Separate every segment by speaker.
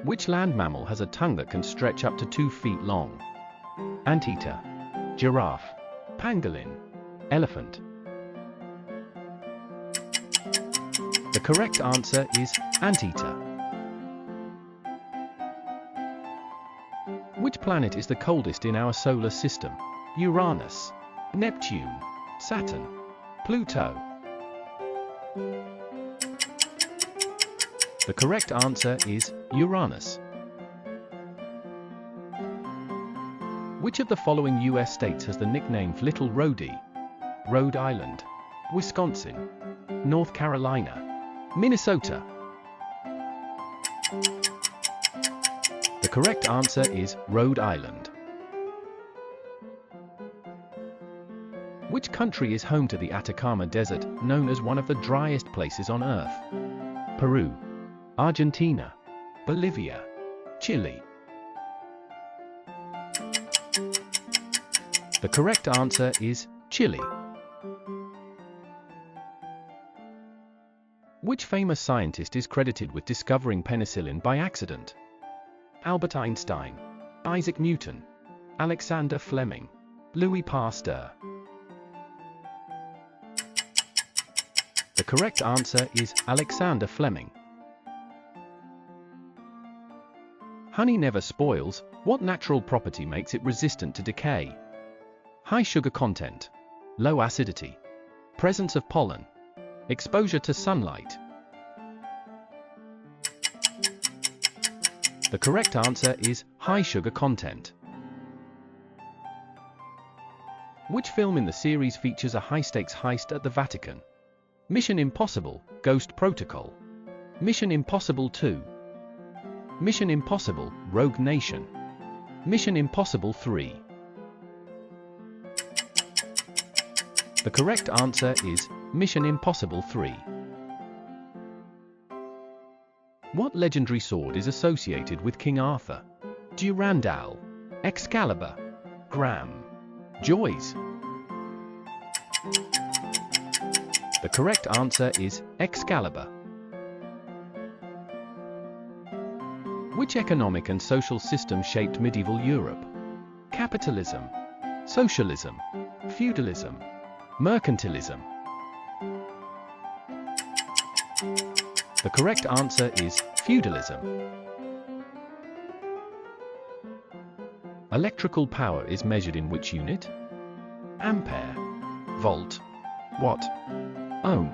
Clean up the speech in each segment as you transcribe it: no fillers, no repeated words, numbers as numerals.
Speaker 1: Which land mammal has a tongue that can stretch up to 2 feet long? Anteater, giraffe, pangolin, elephant. The correct answer is anteater. Which planet is the coldest in our solar system? Uranus, Neptune, Saturn, Pluto. The correct answer is Uranus. Which of the following US states has the nickname Little Rhodey? Rhode Island, Wisconsin, North Carolina, Minnesota. The correct answer is Rhode Island. Which country is home to the Atacama Desert, known as one of the driest places on Earth? Peru, Argentina, Bolivia, Chile. The correct answer is Chile. Which famous scientist is credited with discovering penicillin by accident? Albert Einstein, Isaac Newton, Alexander Fleming, Louis Pasteur. The correct answer is Alexander Fleming. Honey never spoils. What natural property makes it resistant to decay? High sugar content, low acidity, presence of pollen, exposure to sunlight. The correct answer is high sugar content. Which film in the series features a high-stakes heist at the Vatican? Mission Impossible, Ghost Protocol, Mission Impossible 2, Mission Impossible, Rogue Nation, Mission Impossible 3. The correct answer is Mission Impossible 3. What legendary sword is associated with King Arthur? Durandal, Excalibur, Graham, Joyce. The correct answer is Excalibur. Which economic and social system shaped medieval Europe? Capitalism, socialism, feudalism, mercantilism. The correct answer is feudalism. Electrical power is measured in which unit? Ampere, volt, watt, ohm.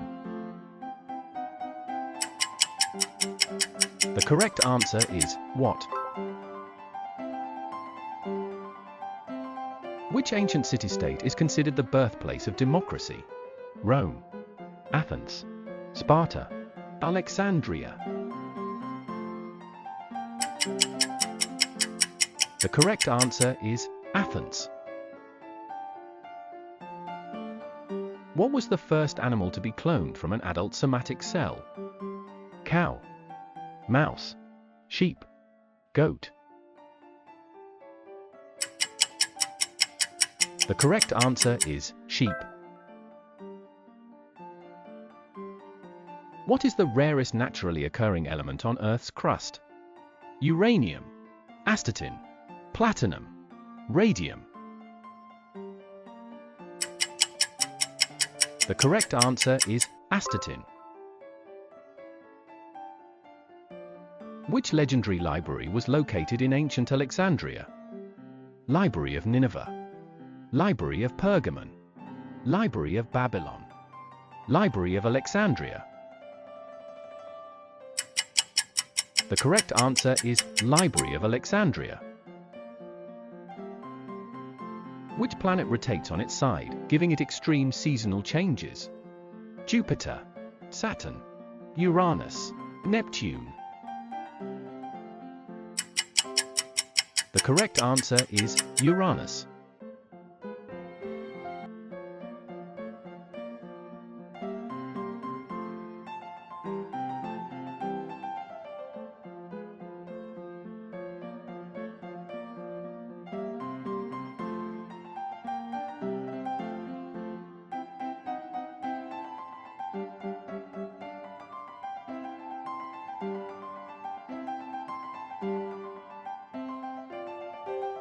Speaker 1: The correct answer is watt. Which ancient city-state is considered the birthplace of democracy? Rome, Athens, Sparta, Alexandria. The correct answer is Athens. What was the first animal to be cloned from an adult somatic cell? Cow, mouse, sheep, goat. The correct answer is sheep. What is the rarest naturally occurring element on Earth's crust? Uranium, astatine, platinum, radium. The correct answer is astatine. Which legendary library was located in ancient Alexandria? Library of Nineveh, Library of Pergamon, Library of Babylon, Library of Alexandria. The correct answer is Library of Alexandria. Which planet rotates on its side, giving it extreme seasonal changes? Jupiter, Saturn, Uranus, Neptune. The correct answer is Uranus.